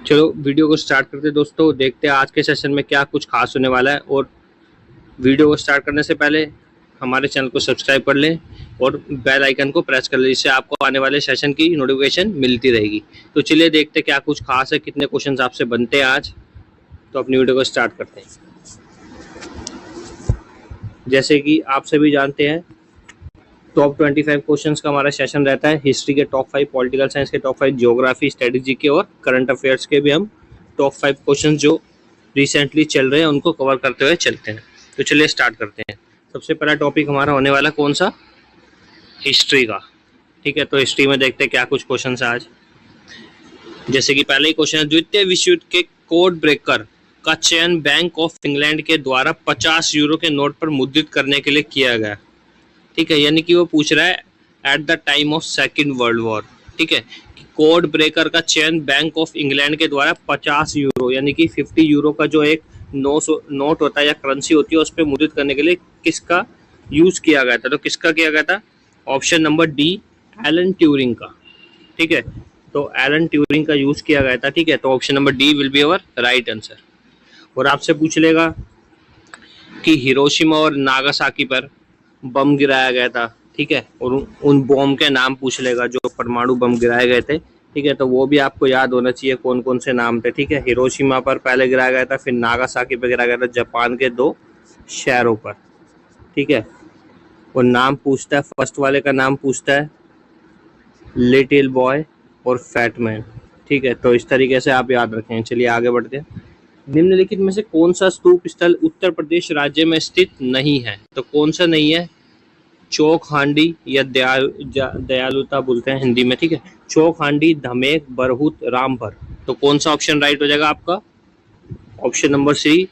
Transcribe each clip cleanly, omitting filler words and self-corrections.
चलो वीडियो को स्टार्ट करते हैं दोस्तों। देखते हैं आज के सेशन में क्या कुछ खास होने वाला है। और वीडियो को स्टार्ट करने से पहले हमारे चैनल को सब्सक्राइब कर लें और बेल आइकन को प्रेस कर लें, जिससे आपको आने वाले सेशन की नोटिफिकेशन मिलती रहेगी। तो चलिए देखते हैं क्या कुछ खास है, कितने क्वेश्चंस आपसे बनते हैं आज। तो अपनी वीडियो को स्टार्ट करते हैं। जैसे कि आप सभी जानते हैं, टॉप 25 क्वेश्चंस का हमारा सेशन रहता है। हिस्ट्री के टॉप 5, पॉलिटिकल साइंस के टॉप 5, ज्योग्राफी, स्ट्रेटेजी के और करंट अफेयर्स के भी हम टॉप 5 क्वेश्चंस जो रिसेंटली चल रहे हैं उनको कवर करते हुए चलते हैं। तो चलिए स्टार्ट करते हैं। सबसे पहला टॉपिक हमारा होने वाला कौन सा? हिस्ट्री का। ठीक है, तो हिस्ट्री में देखते हैं क्या कुछ क्वेश्चन है आज। जैसे कि पहले ही क्वेश्चन है, द्वितीय विश्व युद्ध के कोड ब्रेकर का चयन बैंक ऑफ इंग्लैंड के द्वारा 50 यूरो के नोट पर मुद्रित करने के लिए किया गया। ठीक है, यानी कि वो पूछ रहा है at the time of second world war. ठीक है, कि कोड ब्रेकर का चयन बैंक ऑफ इंग्लैंड के द्वारा 50 यूरो यानी कि 50 यूरो का जो एक नोट होता है या करेंसी होती है उस पर मुद्रित करने के लिए किसका यूज किया गया था? तो किसका किया गया था? Option number D, Alan Turing का। ठीक है, तो एलन ट्यूरिंग का यूज किया गया था। ठीक है, तो option number D will be our right answer. और आपसे पूछ लेगा कि हिरोशिमा और नागासाकी पर बम गिराया गया था। ठीक है, और उन बम के नाम पूछ लेगा जो परमाणु बम गिराए गए थे। ठीक है, तो वो भी आपको याद होना चाहिए कौन कौन से नाम थे। ठीक है, हिरोशिमा पर पहले गिराया गया था, फिर नागासाकी पर गिराया गया था, जापान के 2 शहरों पर। ठीक है, और नाम पूछता है, फर्स्ट वाले का नाम पूछता है लिटिल बॉय और फैट मैन। ठीक है, तो इस तरीके से आप याद रखें। चलिए आगे बढ़ते हैं। निम्नलिखित में से कौन सा स्तूप स्थल उत्तर प्रदेश राज्य में स्थित नहीं है? तो कौन सा नहीं है? चौक हांडी या दयालुता बोलते हैं हिंदी में। ठीक है, चौक हांडी, धमेक, बरहुत, रामपुर। तो कौन सा ऑप्शन राइट हो जाएगा आपका? Option number C,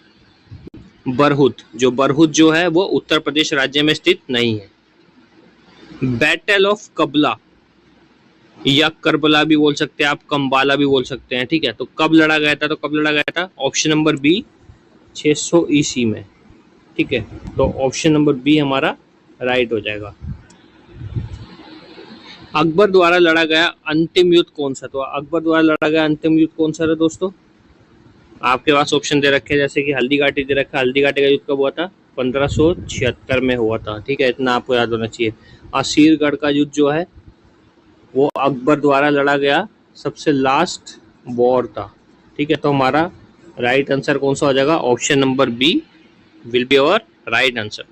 Bharhut. जो बरहुत जो है वो उत्तर प्रदेश राज्य में स्थित नहीं है। बैटल ऑफ कबला या करबला भी बोल सकते हैं आप, कंबाला भी बोल सकते हैं। ठीक है, तो कब लड़ा गया था? तो कब लड़ा गया था? ऑप्शन नंबर बी, 600 ईसी में। ठीक है, तो ऑप्शन नंबर बी हमारा राइट हो जाएगा। अकबर द्वारा लड़ा गया अंतिम युद्ध कौन सा? तो अकबर द्वारा लड़ा गया अंतिम युद्ध कौन सा था दोस्तों? आपके पास ऑप्शन दे रखे हैं, जैसे कि हल्दी घाटी दे रखा है। हल्दी घाटी का युद्ध कब हुआ था? 1576 में हुआ था। ठीक है, इतना आपको याद होना चाहिए। असीरगढ़ का युद्ध जो है वो अकबर द्वारा लड़ा गया सबसे लास्ट वॉर था। ठीक है, तो हमारा राइट आंसर कौन सा हो जाएगा? Option number B will be our right answer.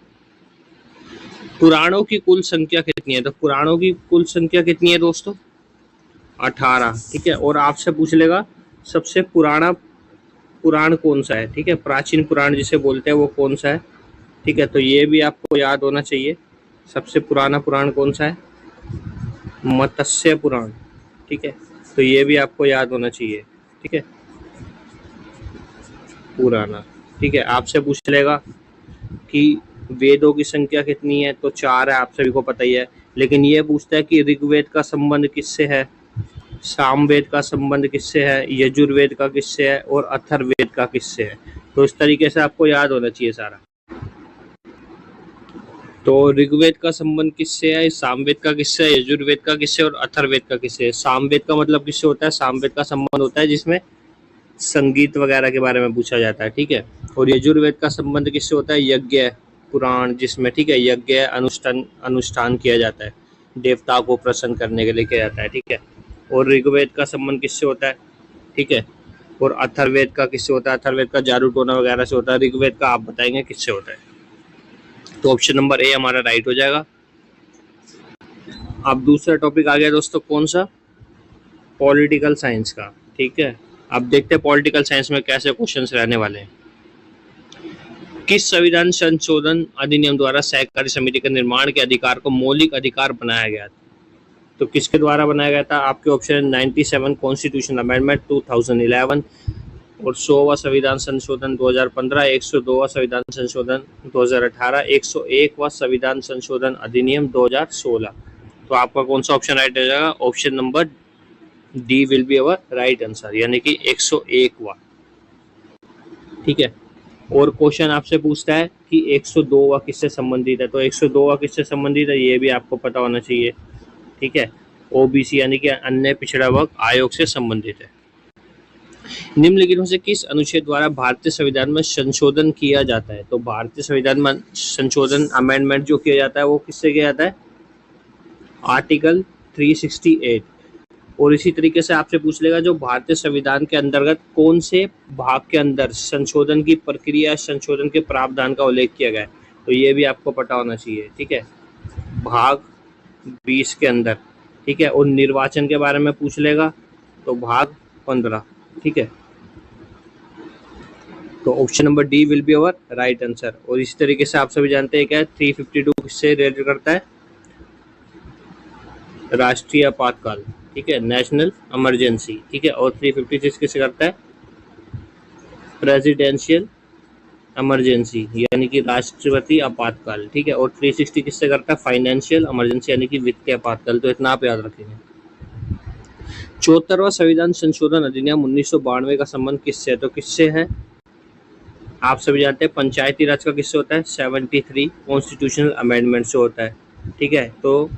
पुराणों की कुल संख्या कितनी है? तो पुराणों की कुल संख्या कितनी है दोस्तों? 18। ठीक है, और आपसे पूछ लेगा सबसे पुराना पुराण कौन सा है? ठीक है, प्राचीन पुराण जिसे बोलते हैं वो कौन सा है? ठीक है, तो ये भी आपको याद होना चाहिए। सबसे पुराना पुराण कौन सा है? मत्स्य पुराण। ठीक है, तो ये भी आपको याद होना चाहिए। ठीक है, पुराना। ठीक है, आपसे पूछ लेगा कि वेदों की संख्या कितनी है? तो 4 है, आप सभी को पता ही है। लेकिन ये पूछता है कि ऋग्वेद का संबंध किससे है, सामवेद का संबंध किससे है, यजुर्वेद का किससे है और अथर्ववेद का किससे है। तो इस तरीके से आपको याद होना चाहिए सारा। तो ऋग्वेद का संबंध किससे है, सामवेद का किससे है, यजुर्वेद का किससे और अथर्ववेद का किससे है। सामवेद का मतलब किससे होता है? सामवेद का संबंध होता है जिसमें संगीत वगैरह के बारे में पूछा जाता है। ठीक है, और यजुर्वेद का संबंध किससे होता है? यज्ञ पुराण जिसमें, ठीक है, यज्ञ अनुष्ठान किया जाता है, देवता को प्रसन्न करने के लिए किया जाता है। ठीक है, और ऋग्वेद का संबंध किससे होता है? ठीक है, और अथर्ववेद का किससे होता है? अथर्ववेद का जारू टोना वगैरह से होता है। ऋग्वेद का आप बताएंगे किससे होता है। तो ऑप्शन नंबर ए हमारा राइट हो जाएगा। अब दूसरा टॉपिक आ गया दोस्तों, कौन सा? पॉलिटिकल साइंस का। ठीक है, अब देखते हैं पॉलिटिकल साइंस में कैसे क्वेश्चंस रहने वाले हैं। किस संविधान संशोधन अधिनियम द्वारा सहकारी समिति के निर्माण के अधिकार को मौलिक अधिकार बनाया गया था? तो किसके द्वारा बनाया गया था? आपके ऑप्शन 97 कॉन्स्टिट्यूशन अमेंडमेंट 2011 और 100वां संविधान संशोधन 2015, 102वां संविधान संशोधन 2018, 101वां संविधान संशोधन अधिनियम 2016। तो आपका कौन सा ऑप्शन राइट हो जाएगा? Option number D will be our right answer, यानी कि 101वां। ठीक है, और क्वेश्चन आपसे पूछता है कि 102वां किससे संबंधित है? तो 102वां किससे संबंधित है ये भी आपको पता होना चाहिए। ठीक है, ओबीसी यानी कि अन्य पिछड़ा वर्ग आयोग से संबंधित है। निम्नलिखित में से किस अनुच्छेद द्वारा भारतीय संविधान में संशोधन किया जाता है? तो भारतीय संविधान में संशोधन अमेंडमेंट जो किया जाता है वो किससे किया जाता है? आर्टिकल 368। और इसी तरीके से आपसे पूछ लेगा जो भारतीय संविधान के अंतर्गत कौन से भाग के अंदर संशोधन की प्रक्रिया, संशोधन के प्रावधान का उल्लेख किया गया है, तो ये भी आपको पता होना चाहिए। ठीक है, भाग 20 के अंदर। ठीक है, और निर्वाचन के बारे में पूछ लेगा तो भाग 15। ठीक है, तो option number D will be our right answer. और इसी तरीके से आप सभी जानते हैं क्या 352 किससे रिलेटेड करता है? राष्ट्रीय आपातकाल। ठीक है, नेशनल इमरजेंसी। ठीक है, और 356 किससे करता है? प्रेसिडेंशियल इमरजेंसी यानी कि राष्ट्रपति आपातकाल। ठीक है, और 360 किससे करता है? फाइनेंशियल इमरजेंसी यानी कि वित्तीय आपातकाल। तो इतना आप याद रखेंगे। 74वां संविधान संशोधन अधिनियम 1992 का संबंध किससे है? तो किससे है? आप सभी जानते हैं पंचायती राज का किससे होता है? 73 कॉन्स्टिट्यूशनल अमेंडमेंट से होता है। ठीक है, तो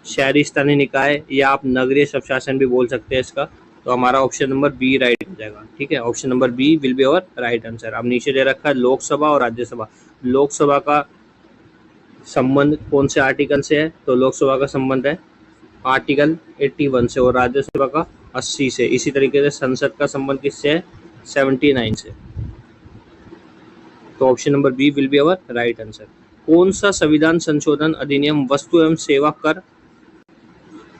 शहरी स्थानीय निकाय या आप नगरीय स्वशासन भी बोल सकते हैं इसका। तो हमारा ऑप्शन नंबर बी राइट हो जाएगा। ठीक है, option number B will be our right answer. अब नीचे दे रखा है लोकसभा और राज्यसभा। लोकसभा का संबंध कौन से आर्टिकल से है? तो लोकसभा का संबंध है आर्टिकल 81 से और राज्यसभा का 80 से। इसी तरीके से संसद का संबंध किससे है? 79 से। तो option number B will be our right answer. कौन सा संविधान संशोधन अधिनियम वस्तु एवं सेवा कर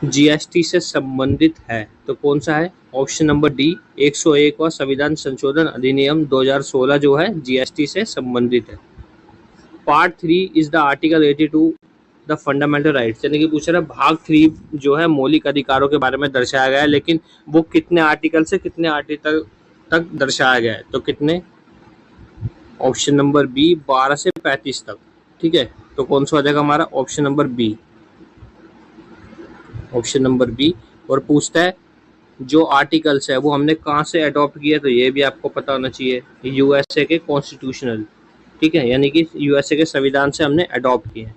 जीएसटी से संबंधित है? तो कौन सा है? ऑप्शन नंबर डी 101वां संविधान संशोधन अधिनियम 2016 जो है जीएसटी से संबंधित है। Part 3 is the article 82 the fundamental rights, यानी कि पूछ रहा है भाग 3 जो है मौलिक अधिकारों के बारे में दर्शाया गया है, लेकिन वो कितने आर्टिकल से कितने आर्टिकल तक दर्शाया गया है? तो कितने? ऑप्शन नंबर बी 12 से 35 तक। ठीक है, तो कौन सा हो जाएगा हमारा? Option number B. Option number B. और पूछता है जो आर्टिकल्स है वो हमने कहाँ से अडॉप्ट किया? तो ये भी आपको पता होना चाहिए, यूएसए के कॉन्स्टिट्यूशनल। ठीक है, यानी कि यूएसए के संविधान से हमने अडॉप्ट किए।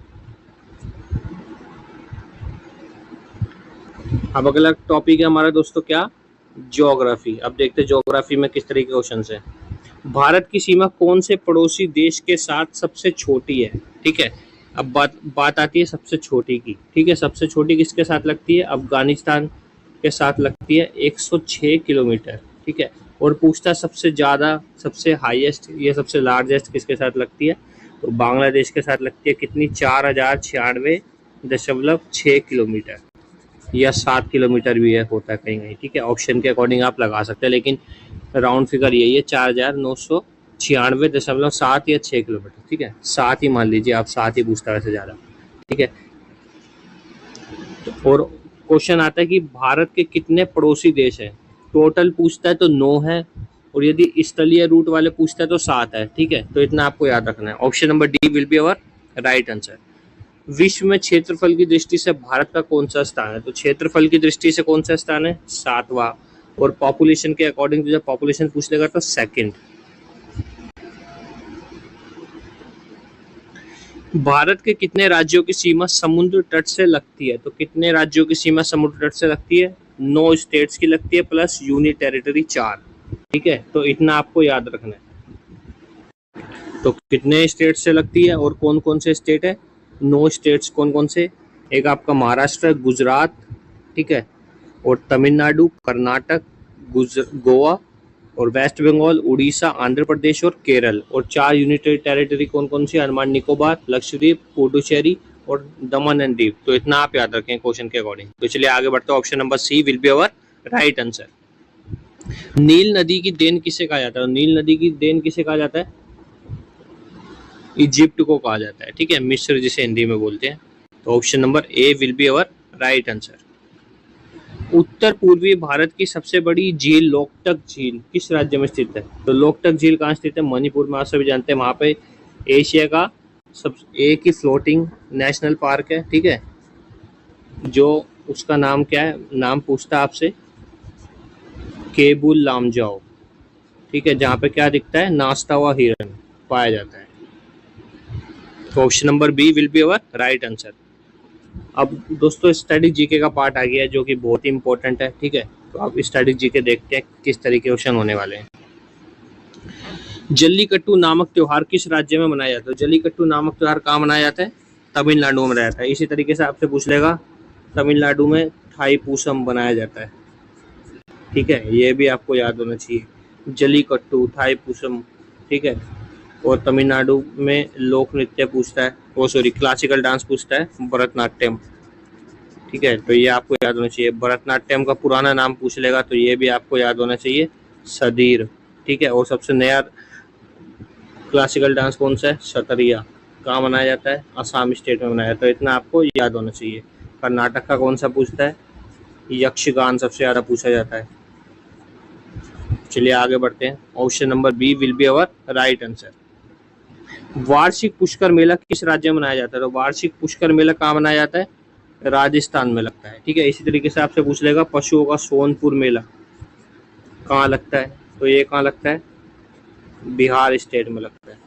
अब अगला टॉपिक है हमारा दोस्तों क्या? ज्योग्राफी। अब देखते हैं ज्योग्राफी में किस तरह के क्वेश्चन है। भारत की सीमा कौन से पड़ोसी देश के साथ सबसे छोटी है? ठीक है, अब बात आती है सबसे छोटी की। ठीक है, सबसे छोटी किसके साथ लगती है? अफगानिस्तान के साथ लगती है 106 किलोमीटर। ठीक है, और पूछता है सबसे ज़्यादा, सबसे हाईएस्ट या सबसे लार्जेस्ट किसके साथ लगती है? तो बांग्लादेश के साथ लगती है। कितनी? 4096.6 किलोमीटर या 7 किलोमीटर भी है, होता है कहीं कहीं। ठीक है, ऑप्शन के अकॉर्डिंग आप लगा सकते हैं, लेकिन राउंड फिगर यही है 4996.7 या 6 किलोमीटर। ठीक है, 7 ही मान लीजिए आप, 7 ही पूछता है वैसे ज़्यादा। ठीक है, और क्वेश्चन आता है कि भारत के कितने पड़ोसी देश हैं? टोटल पूछता है तो 9 है, और यदि स्थलीय रूट वाले पूछता है तो 7 है। ठीक है, तो इतना आपको याद रखना है। Option number D will be our right answer. विश्व में क्षेत्रफल की दृष्टि से भारत का कौन सा स्थान है? तो क्षेत्रफल की दृष्टि से कौन सा स्थान है? 7वां। और पॉपुलेशन के अकॉर्डिंग जब पॉपुलेशन पूछ लेगा तो सेकंड। भारत के कितने राज्यों की सीमा समुद्र तट से लगती है? तो कितने राज्यों की सीमा समुद्र तट से लगती है? 9 स्टेट्स की लगती है प्लस यूनियन टेरिटरी 4। ठीक है, तो इतना आपको याद रखना है। तो कितने स्टेट से लगती है और कौन कौन से स्टेट है? 9 स्टेट्स कौन कौन से? एक आपका महाराष्ट्र, गुजरात, ठीक है, और तमिलनाडु, कर्नाटक, गोवा, और वेस्ट बंगाल, उड़ीसा, आंध्र प्रदेश और केरल। और 4 यूनिटरी टेरिटरी कौन कौन सी? अंडमान निकोबार, लक्षद्वीप, पुडुचेरी और दमन एंड दीव। तो इतना आप याद रखें क्वेश्चन के अकॉर्डिंग। तो चलिए आगे बढ़ते हैं। Option number C will be our right answer. नील नदी की देन किसे कहा जाता है? नील नदी की देन किसे कहा जाता है? इजिप्ट को कहा जाता है। ठीक है, मिस्र जिसे हिंदी में बोलते हैं। तो option number A will be our right answer. उत्तर पूर्वी भारत की सबसे बड़ी झील लोकटक झील किस राज्य में स्थित है? तो लोकटक झील कहाँ स्थित है? मणिपुर में। आप सभी जानते हैं वहाँ पे एशिया का सब एक ही फ्लोटिंग नेशनल पार्क है। ठीक है, जो उसका नाम क्या है? नाम पूछता है आपसे, केबुल लामजाओ। ठीक है, जहाँ पे क्या दिखता है? नाचता हुआ हिरन पाया जाता है। तो option number B will be our right answer. अब दोस्तों स्टडी जीके का पार्ट आ गया है जो कि बहुत ही इंपॉर्टेंट है। ठीक है, तो आप स्ट्रेटजी के देखते हैं किस तरीके क्वेश्चन होने वाले हैं। जल्लीकट्टू नामक त्योहार किस राज्य में मनाया जाता है? जल्लीकट्टू नामक त्योहार कहाँ मनाया जाता है? तमिलनाडु में मनाया जाता है। इसी तरीके से आपसे पूछ लेगा तमिलनाडु में थाईपूसम बनाया जाता है, ठीक है, ये भी आपको याद होना चाहिए। जल्लीकट्टू, थाईपूसम, ठीक है। और तमिलनाडु में लोक नृत्य पूछता है, वो सॉरी क्लासिकल डांस पूछता है भरतनाट्यम, ठीक है, तो ये आपको याद होना चाहिए। भरतनाट्यम का पुराना नाम पूछ लेगा तो ये भी आपको याद होना चाहिए, सदीर, ठीक है। और सबसे नया क्लासिकल डांस कौन सा है? सतरिया। कहाँ मनाया जाता है? असम स्टेट में मनाया जाता है, इतना आपको याद होना चाहिए। कर्नाटक का कौन सा पूछता है? यक्षगान सबसे ज़्यादा पूछा जाता है। चलिए आगे बढ़ते हैं। Option number B will be our right answer. वार्षिक पुष्कर मेला किस राज्य में मनाया जाता है? तो वार्षिक पुष्कर मेला कहाँ मनाया जाता है? राजस्थान में लगता है, ठीक है। इसी तरीके से आपसे पूछ लेगा पशुओं का सोनपुर मेला कहाँ लगता है? तो ये कहाँ लगता है? बिहार स्टेट में लगता है,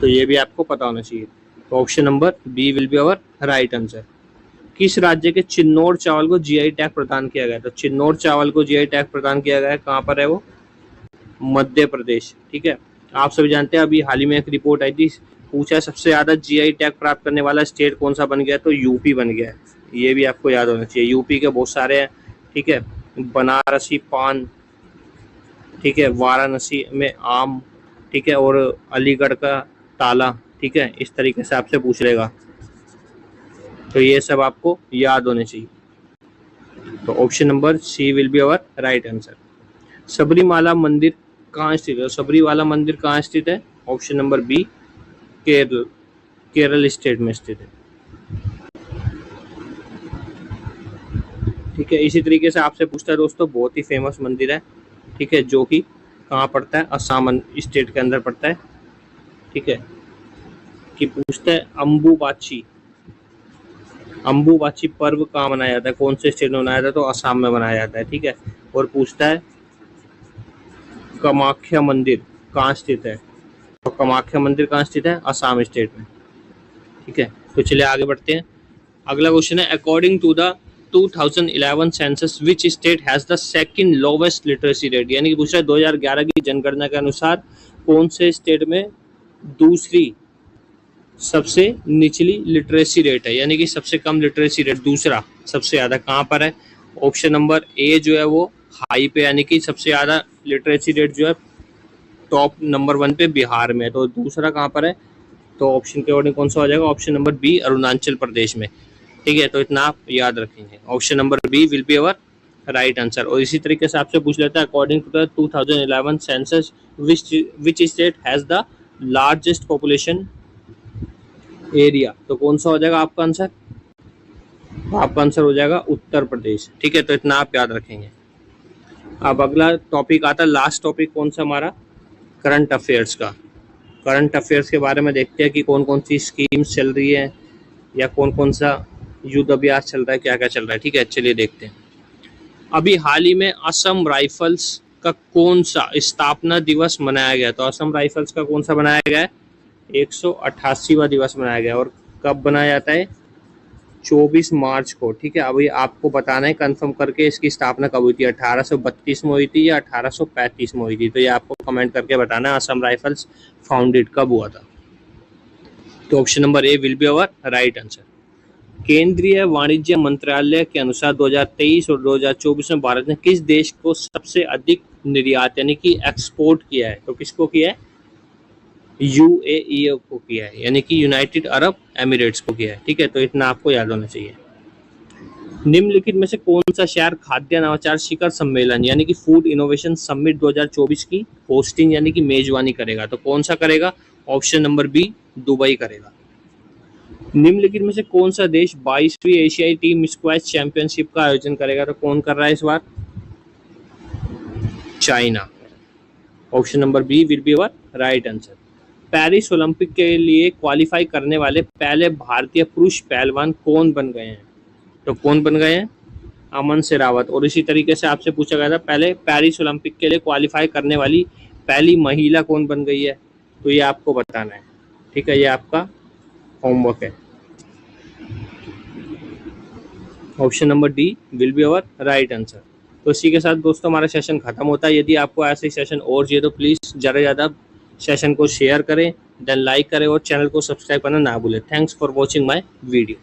तो ये भी आपको पता होना चाहिए। तो option number B will be our right answer. किस राज्य के चिन्नौर चावल को जीआई टैग प्रदान किया गया? तो चिन्नौर चावल को जीआई टैग प्रदान किया गया है, कहाँ पर है वो? मध्य प्रदेश, ठीक है। आप सभी जानते हैं अभी हाल ही में एक रिपोर्ट आई थी, पूछा सबसे ज्यादा जीआई टैग प्राप्त करने वाला स्टेट कौन सा बन गया? तो यूपी बन गया है, ये भी आपको याद होना चाहिए। यूपी के बहुत सारे हैं, ठीक है, बनारसी पान, ठीक है, वाराणसी में आम, ठीक है, और अलीगढ़ का ताला, ठीक है, इस तरीके से आपसे पूछ लेगा, तो ये सब आपको याद होने चाहिए। तो option number C will be our right answer. Sabarimala मंदिर कहाँ स्थित है? सबरीमाला मंदिर कहाँ स्थित है? Option number B Kerala, Kerala state में स्थित है, ठीक है। इसी तरीके से आपसे पूछता है दोस्तों, बहुत ही फेमस मंदिर है, ठीक है, जो कि कहाँ पड़ता है? असम स्टेट के अंदर पड़ता है, ठीक है। कि पूछता है अम्बुबाची, अम्बुबाची पर्व कहाँ मनाया जाता है? कौन से स्टेट में मनाया जाता है? तो असम में मनाया जाता है, ठीक है। और पूछता है कामाख्या मंदिर कहाँ स्थित है? तो कामाख्या मंदिर कहाँ स्थित है? असम स्टेट में, ठीक है। तो चलिए आगे बढ़ते हैं। अगला क्वेश्चन है, according to the 2011 census which state has the second lowest literacy rate? यानी कि पूछ रहा है 2011 की जनगणना के अनुसार कौन से स्टेट में दूसरी सबसे निचली लिटरेसी रेट है, यानी कि सबसे कम लिटरेसी रेट, दूसरा सबसे ज्यादा कहाँ पर है? ऑप्शन नंबर ए जो है वो हाई पे, यानी कि सबसे ज्यादा लिटरेसी रेट जो है टॉप नंबर 1 पे बिहार में, तो दूसरा कहाँ पर है? तो ऑप्शन के अकॉर्डिंग कौन सा हो जाएगा? Option number B Arunachal Pradesh में, ठीक है। तो इतना आप याद रखेंगे, option number B will be our right answer. और इसी तरीके से आपसे पूछ लेता है, according to the 2011 census which state has the largest population area? तो कौन सा हो जाएगा आपका आंसर? आपका आंसर हो जाएगा उत्तर प्रदेश, ठीक है। तो इतना आप याद रखेंगे। अब अगला टॉपिक आता है, लास्ट टॉपिक कौन सा हमारा? करंट अफेयर्स का। करंट अफेयर्स के बारे में देखते हैं कि कौन कौन सी स्कीम्स चल रही है या कौन कौन सा युद्ध अभ्यास चल रहा है, क्या क्या चल रहा है, ठीक है। चलिए देखते हैं। अभी हाल ही में असम राइफल्स का कौन सा स्थापना दिवस मनाया गया? तो असम राइफल्स का कौन सा बनाया गया है? 188वां दिवस मनाया गया। और कब बनाया जाता है? 24 मार्च को, ठीक है। अभी आपको बताना है कंफर्म करके इसकी स्थापना कब हुई थी, 1832 में हुई थी या 1835 में हुई थी? तो ये आपको कमेंट करके बताना है असम राइफल्स फाउंडेड कब हुआ था। तो option number A will be our right answer. केंद्रीय वाणिज्य मंत्रालय के अनुसार 2023 और 2024 में भारत ने किस देश को सबसे अधिक निर्यात यानी कि एक्सपोर्ट किया है? तो किसको किया है? यूएई को किया है, यानी कि यूनाइटेड अरब एमिरेट्स को किया है, ठीक है। तो इतना आपको याद होना चाहिए। निम्नलिखित में से कौन सा शहर खाद्य नवाचार शिखर सम्मेलन यानी कि फूड इनोवेशन समिट 2024 की होस्टिंग यानी कि मेजबानी करेगा? तो कौन सा करेगा? ऑप्शन नंबर बी दुबई करेगा। निम्नलिखित में से कौन सा देश 22वीं एशियाई टीम स्क्वैश चैंपियनशिप का आयोजन करेगा? तो कौन कर रहा है इस बार? China. Option number B will be our right answer. Paris Olympic के लिए क्वालिफाई करने वाले पहले भारतीय पुरुष पहलवान कौन बन गए हैं? तो कौन बन गए हैं? अमन शेरावत। और इसी तरीके से आपसे पूछा गया था पहले पेरिस ओलंपिक के लिए क्वालिफाई करने वाली पहली महिला कौन बन गई है? तो ये आपको बताना है, ठीक है, ये आपका होमवर्क है। Option number D will be our right answer. तो इसी के साथ दोस्तों हमारा सेशन खत्म होता है। यदि आपको ऐसे सेशन और चाहिए तो प्लीज़ ज़्यादा से ज़्यादा सेशन को शेयर करें, देन लाइक करें और चैनल को सब्सक्राइब करना ना भूलें। Thanks for watching my video.